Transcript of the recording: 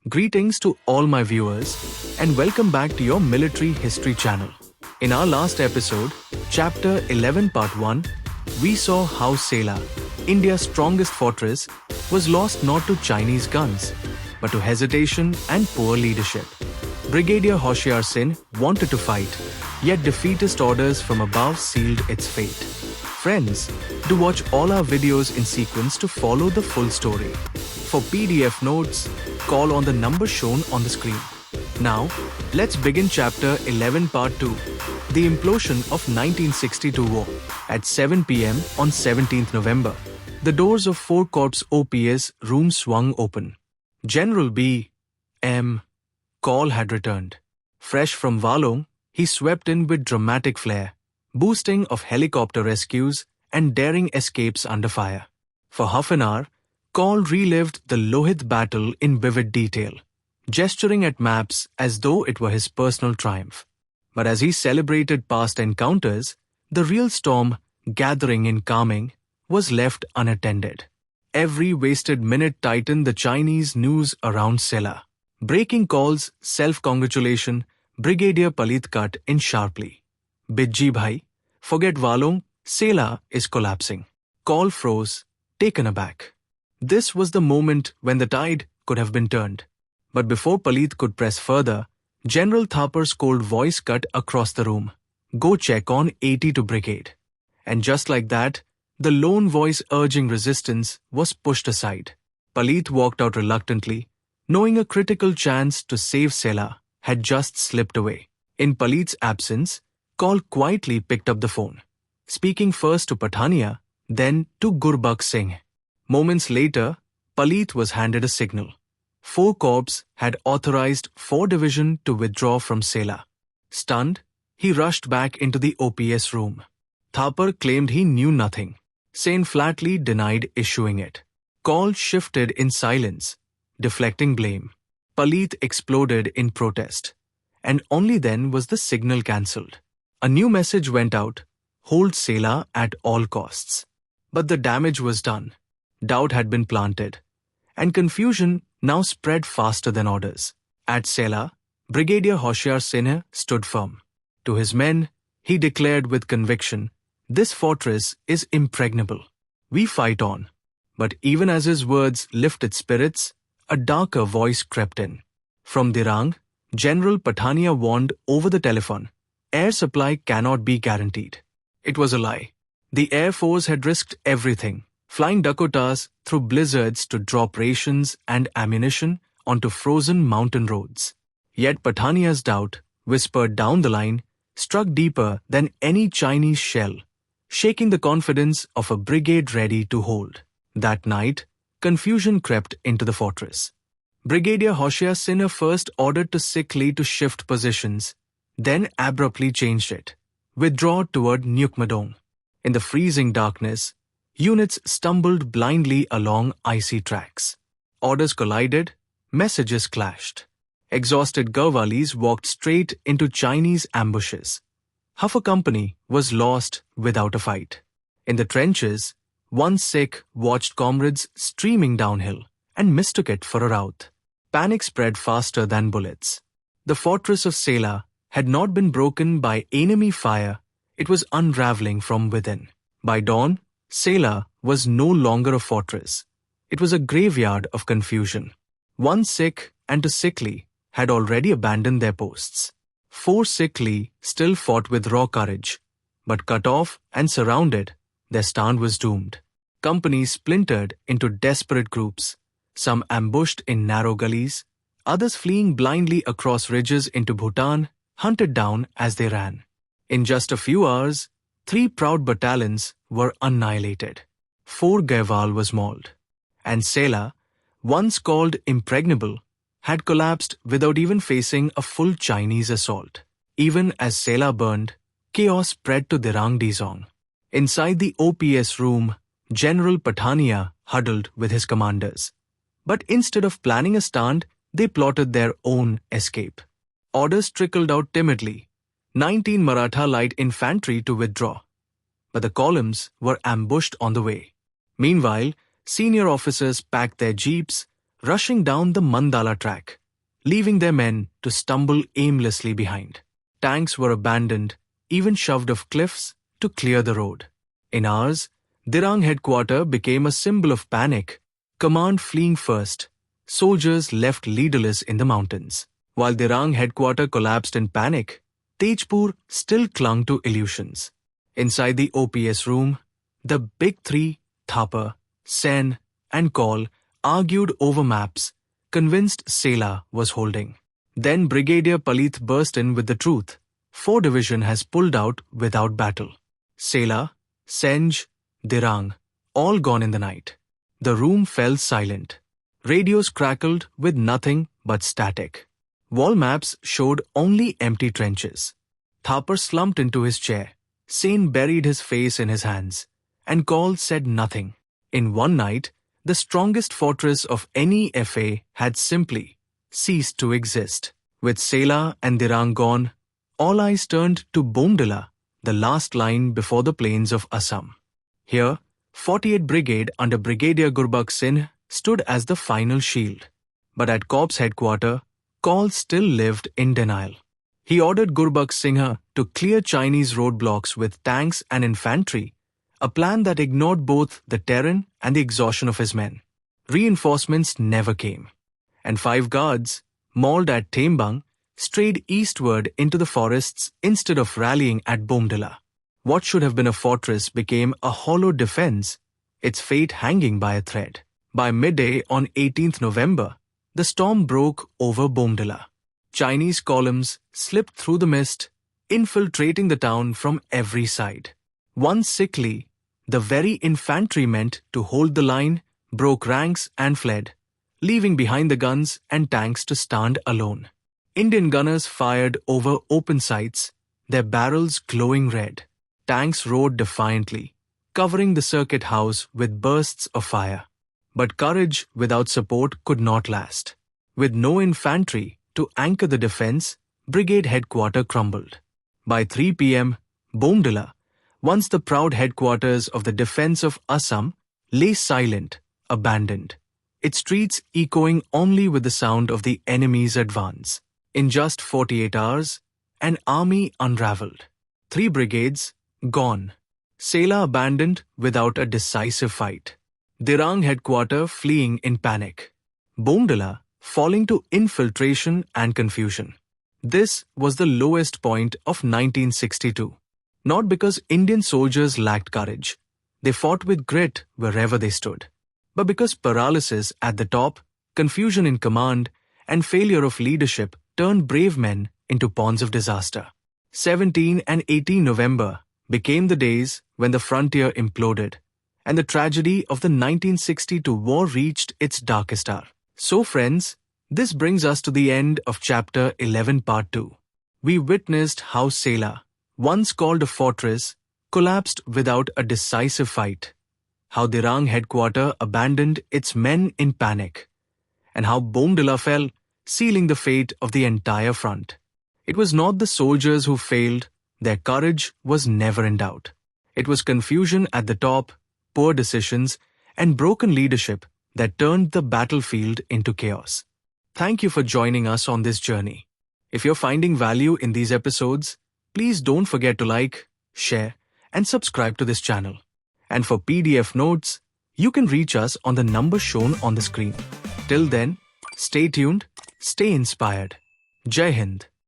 Greetings to all my viewers and welcome back to your military history channel. In our last episode, chapter 11 part 1, we saw how Sella, India's strongest fortress, was lost not to Chinese guns, but to hesitation and poor leadership. Brigadier Hoshiar Singh wanted to fight, yet defeatist orders from above sealed its fate. Friends, do watch all our videos in sequence to follow the full story. For PDF notes, call on the number shown on the screen. Now, let's begin chapter 11 part 2, the implosion of 1962 war. At 7 p.m. on 17th November, the doors of 4 Corps OPS room swung open. General B. M. Kaul had returned. Fresh from Walong, he swept in with dramatic flair, boosting of helicopter rescues and daring escapes under fire. For half an hour, Kaul relived the Lohit battle in vivid detail, gesturing at maps as though it were his personal triumph. But as he celebrated past encounters, the real storm, gathering in calming, was left unattended. Every wasted minute tightened the Chinese news around Sella. Breaking Kaul's self-congratulation, Brigadier Palit cut in sharply. Bijji bhai, forget Walong, Sella is collapsing. Kaul froze, taken aback. This was the moment when the tide could have been turned. But before Palit could press further, General Thapar's cold voice cut across the room. Go check on 82 Brigade. And just like that, the lone voice urging resistance was pushed aside. Palit walked out reluctantly, knowing a critical chance to save Sella had just slipped away. In Palit's absence, Kaul quietly picked up the phone, speaking first to Pathania, then to Gurbax Singh. Moments later, Palit was handed a signal. 4 Corps had authorized 4 Division to withdraw from Sella. Stunned, he rushed back into the OPS room. Thapar claimed he knew nothing. Singh flatly denied issuing it. Kaul shifted in silence, deflecting blame. Palit exploded in protest. And only then was the signal cancelled. A new message went out, hold Sella at all costs. But the damage was done. Doubt had been planted, and confusion now spread faster than orders. At Sella, Brigadier Hoshiar Singh stood firm. To his men, he declared with conviction, this fortress is impregnable. We fight on. But even as his words lifted spirits, a darker voice crept in. From Dirang, General Pathania warned over the telephone, air supply cannot be guaranteed. It was a lie. The Air Force had risked everything, flying Dakotas through blizzards to drop rations and ammunition onto frozen mountain roads. Yet Pathania's doubt, whispered down the line, struck deeper than any Chinese shell, shaking the confidence of a brigade ready to hold. That night, confusion crept into the fortress. Brigadier Hoshiar Singh first ordered to Sikh LI to shift positions, then abruptly changed it. Withdraw toward Nyukmadong. In the freezing darkness, units stumbled blindly along icy tracks. Orders collided, messages clashed. Exhausted Garhwalis walked straight into Chinese ambushes. Half a company was lost without a fight. In the trenches, one Sikh watched comrades streaming downhill and mistook it for a rout. Panic spread faster than bullets. The fortress of Sella had not been broken by enemy fire, it was unraveling from within. By dawn, Sella was no longer a fortress. It was a graveyard of confusion. One Sikh and 2 Sikh LI had already abandoned their posts. 4 Sikh LI still fought with raw courage, but cut off and surrounded, their stand was doomed. Companies splintered into desperate groups, some ambushed in narrow gullies, others fleeing blindly across ridges into Bhutan, hunted down as they ran. In just a few hours, 3 proud battalions were annihilated. 4 Garhwal was mauled. And Sella, once called impregnable, had collapsed without even facing a full Chinese assault. Even as Sella burned, chaos spread to Dirang Dzong. Inside the OPS room, General Pathania huddled with his commanders. But instead of planning a stand, they plotted their own escape. Orders trickled out timidly. 19 Maratha light infantry to withdraw. But the columns were ambushed on the way. Meanwhile, senior officers packed their jeeps, rushing down the Mandala track, leaving their men to stumble aimlessly behind. Tanks were abandoned, even shoved off cliffs to clear the road. In hours, Dirang headquarters became a symbol of panic, command fleeing first, soldiers left leaderless in the mountains. While Dirang headquarters collapsed in panic, Tejpur still clung to illusions. Inside the OPS room, the big three, Thapa, Sen, and Kaul, argued over maps, convinced Sella was holding. Then Brigadier Palit burst in with the truth. 4 division has pulled out without battle. Sella, Senj, Dirang, all gone in the night. The room fell silent. Radios crackled with nothing but static. Wall maps showed only empty trenches. Thapar slumped into his chair. Sen buried his face in his hands, and Kaul said nothing. In one night, the strongest fortress of any FA had simply ceased to exist. With Sella and Dirang gone, all eyes turned to Bomdila, the last line before the plains of Assam. Here, 48th Brigade under Brigadier Gurbax Singh stood as the final shield. But at Corps headquarters, Kaul still lived in denial. He ordered Gurbax Singh to clear Chinese roadblocks with tanks and infantry, a plan that ignored both the terrain and the exhaustion of his men. Reinforcements never came, and 5 guards, mauled at Thembang, strayed eastward into the forests instead of rallying at Bomdila. What should have been a fortress became a hollow defense, its fate hanging by a thread. By midday on 18th November, the storm broke over Bomdila. Chinese columns slipped through the mist, infiltrating the town from every side. Once Sikh LI, the very infantry meant to hold the line, broke ranks and fled, leaving behind the guns and tanks to stand alone. Indian gunners fired over open sights, their barrels glowing red. Tanks roared defiantly, covering the circuit house with bursts of fire. But courage without support could not last. With no infantry to anchor the defense, brigade headquarters crumbled. By 3 p.m., Bomdila, once the proud headquarters of the defense of Assam, lay silent, abandoned, its streets echoing only with the sound of the enemy's advance. In just 48 hours, an army unraveled. 3 brigades gone. Sella abandoned without a decisive fight. Dirang headquarters fleeing in panic. Bomdila falling to infiltration and confusion. This was the lowest point of 1962. Not because Indian soldiers lacked courage. They fought with grit wherever they stood. But because paralysis at the top, confusion in command, and failure of leadership turned brave men into pawns of disaster. 17 and 18 November became the days when the frontier imploded, and the tragedy of the 1962 war reached its darkest hour. So friends, this brings us to the end of Chapter 11 Part 2. We witnessed how Sella, once called a fortress, collapsed without a decisive fight, how Dirang headquarters abandoned its men in panic, and how Bomdila fell, sealing the fate of the entire front. It was not the soldiers who failed, their courage was never in doubt. It was confusion at the top, poor decisions, and broken leadership that turned the battlefield into chaos. Thank you for joining us on this journey. If you're finding value in these episodes, please don't forget to like, share, and subscribe to this channel. And for PDF notes, you can reach us on the number shown on the screen. Till then, stay tuned, stay inspired. Jai Hind.